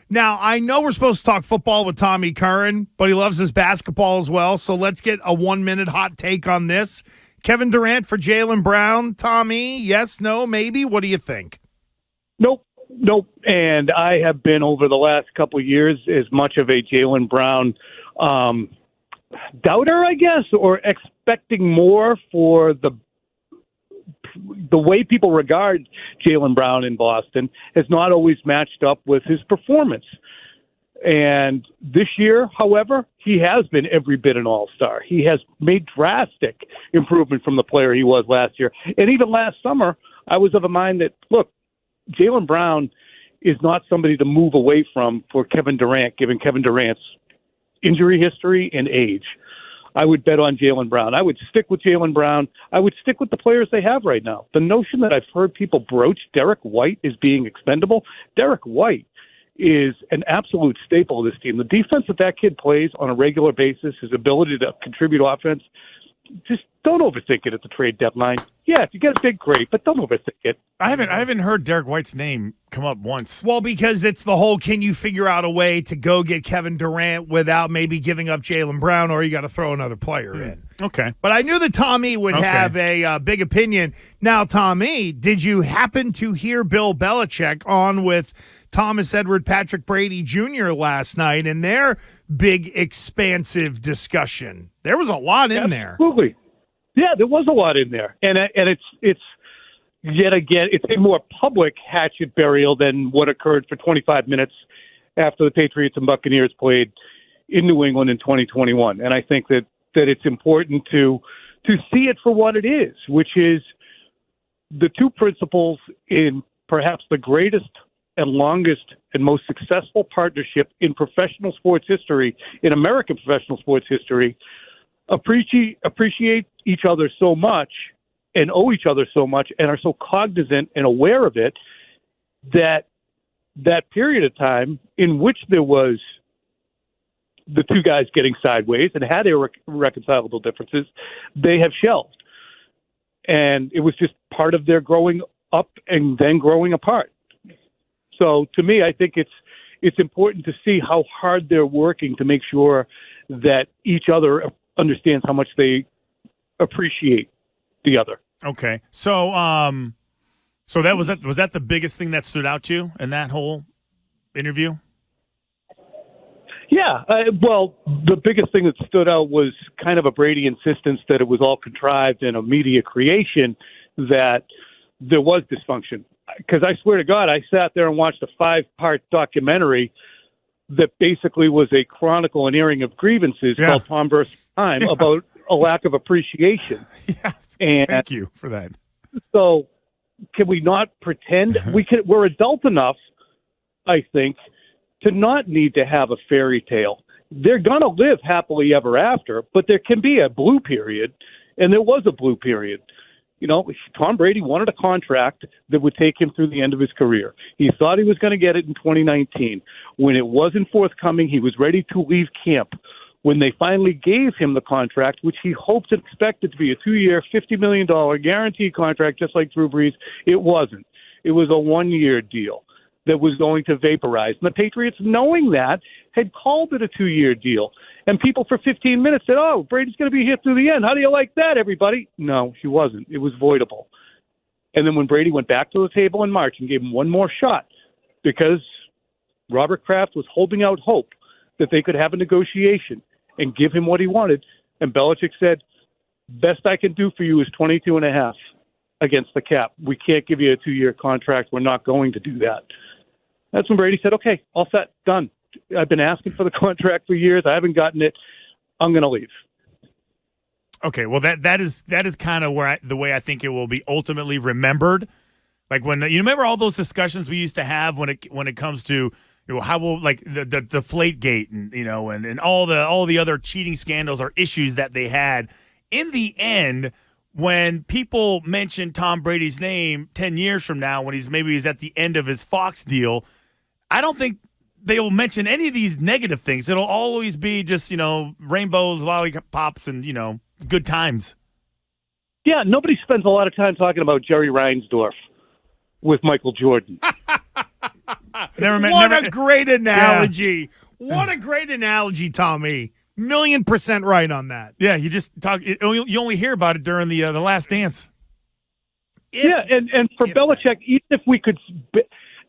Now, I know we're supposed to talk football with Tommy Curran, but he loves his basketball as well. So let's get a 1-minute hot take on this. Kevin Durant for Jaylen Brown. Tommy, yes, no, maybe? What do you think? Nope. And I have been over the last couple of years as much of a Jaylen Brown doubter, I guess, or expecting more for the way people regard Jaylen Brown in Boston has not always matched up with his performance. And this year, however, he has been every bit an all-star. He has made drastic improvement from the player he was last year. And even last summer, I was of a mind that, look, Jaylen Brown is not somebody to move away from for Kevin Durant, given Kevin Durant's injury history and age. I would bet on Jaylen Brown. I would stick with Jaylen Brown. I would stick with the players they have right now. The notion that I've heard people broach Derek White as being expendable, Derek White is an absolute staple of this team. The defense that kid plays on a regular basis, his ability to contribute offense, just don't overthink it at the trade deadline. Yeah, if you get a big, great, but don't overthink it. I haven't heard Derek White's name come up once. Well, because it's the whole, can you figure out a way to go get Kevin Durant without maybe giving up Jaylen Brown, or you got to throw another player in. Okay. But I knew that Tommy would have a big opinion. Now, Tommy, did you happen to hear Bill Belichick on with Thomas Edward Patrick Brady Jr. last night in their big, expansive discussion? There was a lot in there. Absolutely. Yeah, there was a lot in there. And it's yet again, it's a more public hatchet burial than what occurred for 25 minutes after the Patriots and Buccaneers played in New England in 2021. And I think that it's important to see it for what it is, which is the two principles in perhaps the greatest and longest and most successful partnership in professional sports history, in American professional sports history, appreciate each other so much and owe each other so much and are so cognizant and aware of it that period of time in which there was the two guys getting sideways and had irreconcilable differences, they have shelved. And it was just part of their growing up and then growing apart. So to me, I think it's important to see how hard they're working to make sure that each other understands how much they appreciate the other. Okay. So that was that the biggest thing that stood out to you in that whole interview? Yeah. Well, the biggest thing that stood out was kind of a Brady insistence that it was all contrived and a media creation, that there was dysfunction. Because I swear to God, I sat there and watched a 5-part documentary that basically was a chronicle and airing of grievances called Tom vs. Time about a lack of appreciation. Yeah, and thank you for that. So can we not pretend? We're adult enough, I think, to not need to have a fairy tale. They're going to live happily ever after, but there can be a blue period, and there was a blue period. You know, Tom Brady wanted a contract that would take him through the end of his career. He thought he was going to get it in 2019. When it wasn't forthcoming, he was ready to leave camp. When they finally gave him the contract, which he hoped and expected to be a 2-year, $50 million guaranteed contract, just like Drew Brees, it wasn't. It was a 1-year deal that was going to vaporize. And the Patriots, knowing that, had called it a 2-year deal. And people for 15 minutes said, oh, Brady's going to be here through the end. How do you like that, everybody? No, he wasn't. It was voidable. And then when Brady went back to the table in March and gave him one more shot, because Robert Kraft was holding out hope that they could have a negotiation and give him what he wanted, and Belichick said, best I can do for you is 22.5 against the cap. We can't give you a 2-year contract. We're not going to do that. That's when Brady said, okay, all set, done. I've been asking for the contract for years. I haven't gotten it. I'm going to leave. Okay, well that is kind of where the way I think it will be ultimately remembered. Like when you remember all those discussions we used to have when it comes to how will like the Deflate Gate and and all the other cheating scandals or issues that they had. In the end, when people mention Tom Brady's name 10 years from now, when he's at the end of his Fox deal, I don't think they will mention any of these negative things. It'll always be just, rainbows, lollipops, and, good times. Yeah, nobody spends a lot of time talking about Jerry Reinsdorf with Michael Jordan. What a great analogy. Yeah. What a great analogy, Tommy. 1,000,000% right on that. Yeah, you just talk. You only hear about it during the Last Dance. And for Belichick, even if we could,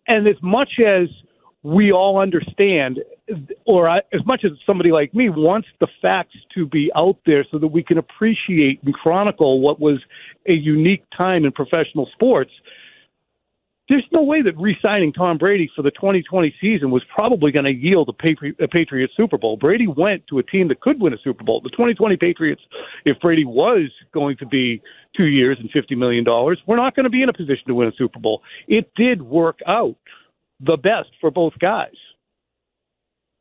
and as much as we all understand, or as much as somebody like me wants the facts to be out there so that we can appreciate and chronicle what was a unique time in professional sports, there's no way that re-signing Tom Brady for the 2020 season was probably going to yield a Patriots Super Bowl. Brady went to a team that could win a Super Bowl. The 2020 Patriots, if Brady was going to be 2 years and $50 million, we're not going to be in a position to win a Super Bowl. It did work out the best for both guys.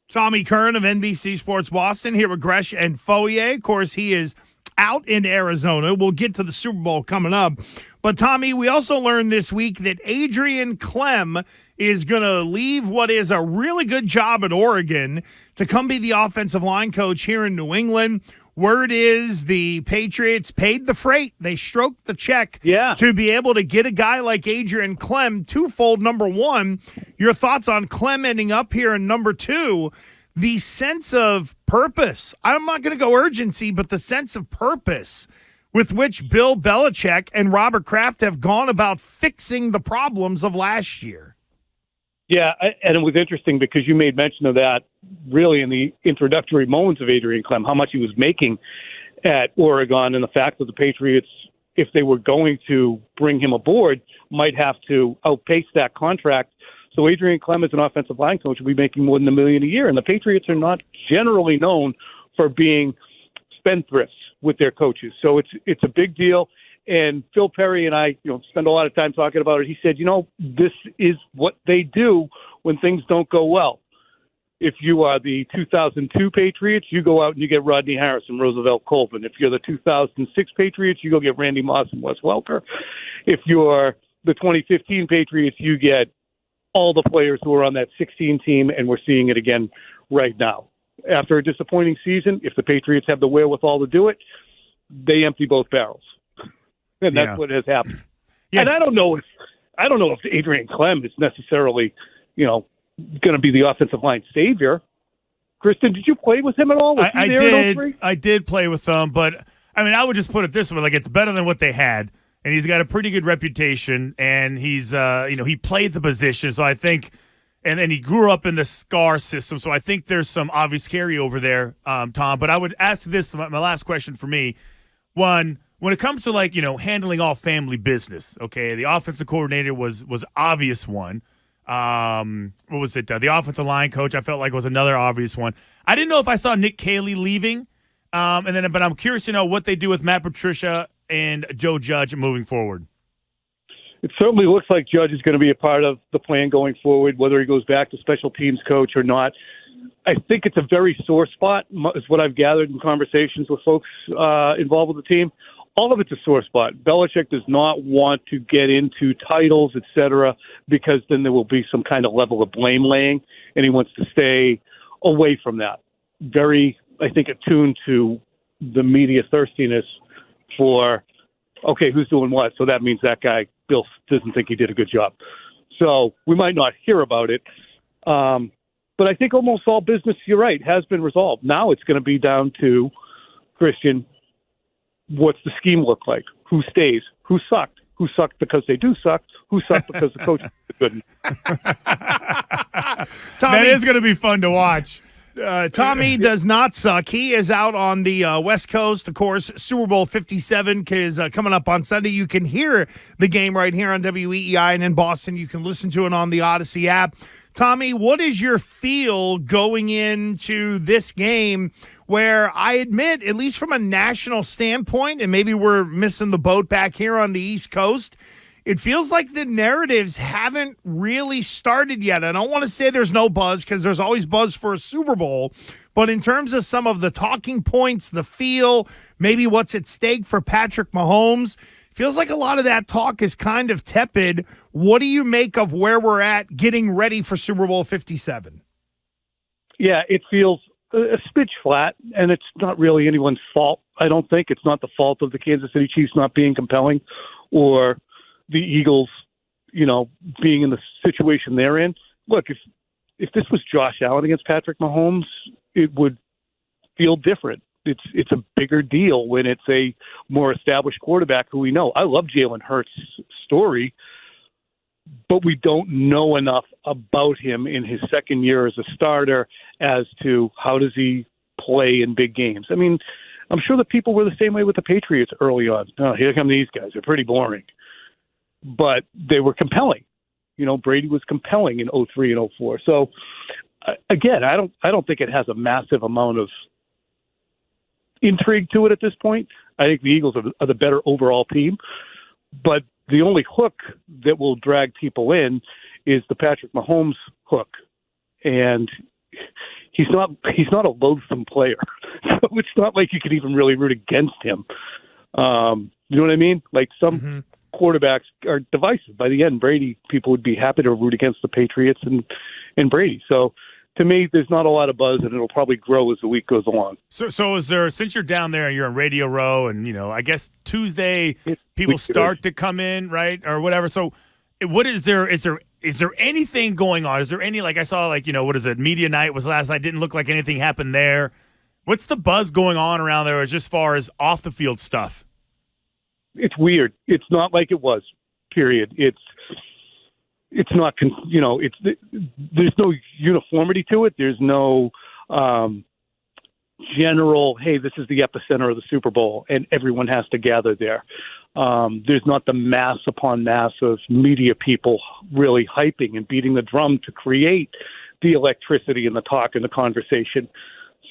Tommy Curran of NBC Sports Boston here with Gresh and Foyer. Of course, he is out in Arizona. We'll get to the Super Bowl coming up. But, Tommy, we also learned this week that Adrian Klemm is going to leave what is a really good job at Oregon to come be the offensive line coach here in New England. Word is the Patriots paid the freight. They stroked the check to be able to get a guy like Adrian Klemm. Twofold. Number one, your thoughts on Klemm ending up here, and number two, the sense of purpose. I'm not going to go urgency, but the sense of purpose with which Bill Belichick and Robert Kraft have gone about fixing the problems of last year. Yeah, and it was interesting because you made mention of that really in the introductory moments of Adrian Klemm, how much he was making at Oregon, and the fact that the Patriots, if they were going to bring him aboard, might have to outpace that contract. So Adrian Klemm as an offensive line coach will be making more than $1 million a year, and the Patriots are not generally known for being spendthrifts with their coaches. So it's a big deal. And Phil Perry and I, spend a lot of time talking about it. He said, this is what they do when things don't go well. If you are the 2002 Patriots, you go out and you get Rodney Harris and Roosevelt Colvin. If you're the 2006 Patriots, you go get Randy Moss and Wes Welker. If you're the 2015 Patriots, you get all the players who are on that 16 team, and we're seeing it again right now. After a disappointing season, if the Patriots have the wherewithal to do it, they empty both barrels. And that's what has happened. Yeah. And I don't know if Adrian Klemm is necessarily, going to be the offensive line savior. Kristen, did you play with him at all? I did. I did play with them, but I would just put it this way: like, it's better than what they had, and he's got a pretty good reputation, and he's, he played the position, so I think, and then he grew up in the SCAR system, so I think there's some obvious carryover there, Tom. But I would ask this: my last question for me, one. When it comes to handling all family business, okay, the offensive coordinator was obvious one. What was it? The offensive line coach I felt like was another obvious one. I didn't know if I saw Nick Caley leaving, but I'm curious to know what they do with Matt Patricia and Joe Judge moving forward. It certainly looks like Judge is going to be a part of the plan going forward, whether he goes back to special teams coach or not. I think it's a very sore spot, is what I've gathered in conversations with folks involved with the team. All of it's a sore spot. Belichick does not want to get into titles, et cetera, because then there will be some kind of level of blame laying, and he wants to stay away from that. Very, I think, attuned to the media thirstiness for, okay, who's doing what? So that means that guy, Bill, doesn't think he did a good job. So we might not hear about it. But I think almost all business, you're right, has been resolved. Now it's going to be down to, Christian, what's the scheme look like? Who stays? Who sucked? Who sucked because they do suck? Who sucked because the coach is good? That is going to be fun to watch. Tommy does not suck. He is out on the West Coast. Of course, Super Bowl 57 is coming up on Sunday. You can hear the game right here on WEEI, and in Boston, you can listen to it on the Odyssey app. Tommy, what is your feel going into this game where I admit, at least from a national standpoint, and maybe we're missing the boat back here on the East Coast, it feels like the narratives haven't really started yet. I don't want to say there's no buzz because there's always buzz for a Super Bowl, but in terms of some of the talking points, the feel, maybe what's at stake for Patrick Mahomes, feels like a lot of that talk is kind of tepid. What do you make of where we're at getting ready for Super Bowl 57? Yeah, it feels a smidge flat, and it's not really anyone's fault. I don't think it's not the fault of the Kansas City Chiefs not being compelling or the Eagles, being in the situation they're in. look, if this was Josh Allen against Patrick Mahomes, it would feel different. It's a bigger deal when it's a more established quarterback who we know. I love Jalen Hurts' story, but we don't know enough about him in his second year as a starter as to how does he play in big games. I mean, I'm sure the people were the same way with the Patriots early on. Oh, here come these guys. They're pretty boring. But they were compelling. You know, Brady was compelling in 03 and 04. So, again, I don't think it has a massive amount of intrigue to it at this point. I think the Eagles are the better overall team. But the only hook that will drag people in is the Patrick Mahomes hook. And he's not a loathsome player. So it's not like you could even really root against him. You know what I mean? Like some quarterbacks are divisive. By the end, Brady, people would be happy to root against the Patriots and Brady. So to me, there's not a lot of buzz, and it'll probably grow as the week goes along. So is there, since you're down there, you're on Radio Row, and, you know, I guess Tuesday people start to come in, right, or whatever. So what is there anything going on? Is there any, like I saw, like, you know, what is it, media night was last night, didn't look like anything happened there. What's the buzz going on around there as far as off-the-field stuff? It's weird. It's not like it was, period. It's not, you know, there's no uniformity to it. There's no general, hey, this is the epicenter of the Super Bowl, and everyone has to gather there. There's not the mass upon mass of media people really hyping and beating the drum to create the electricity and the talk and the conversation.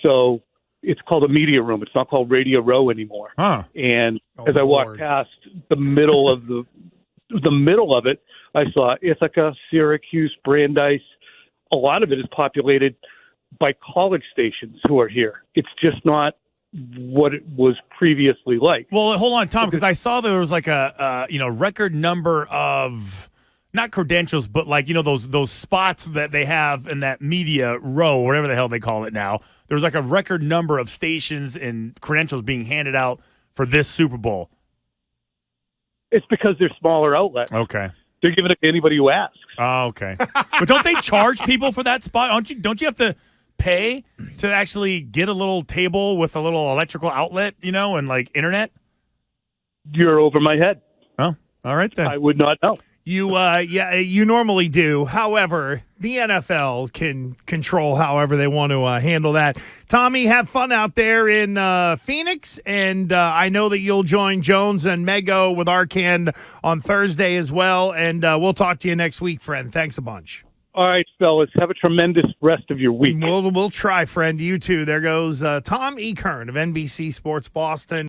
So it's called a media room. It's not called Radio Row anymore. Huh. And as I walked past the middle of the middle of it, I saw Ithaca, Syracuse, Brandeis. A lot of it is populated by college stations who are here. It's just not what it was previously like. Well, hold on, Tom, because I saw there was like a record number of, not credentials, but like, you know, those spots that they have in that media row, whatever the hell they call it now. There's like a record number of stations and credentials being handed out for this Super Bowl. It's because they're smaller outlets. Okay. They're giving it to anybody who asks. Oh, okay. But don't they charge people for that spot? Don't you have to pay to actually get a little table with a little electrical outlet, you know, and like internet? You're over my head. Oh, all right then. I would not know. You normally do. However, the NFL can control however they want to handle that. Tommy, have fun out there in Phoenix, and I know that you'll join Jones and Mego with Arcand on Thursday as well, and we'll talk to you next week, friend. Thanks a bunch. All right, fellas. Have a tremendous rest of your week. We'll try, friend. You too. There goes Tom E. Curran of NBC Sports Boston.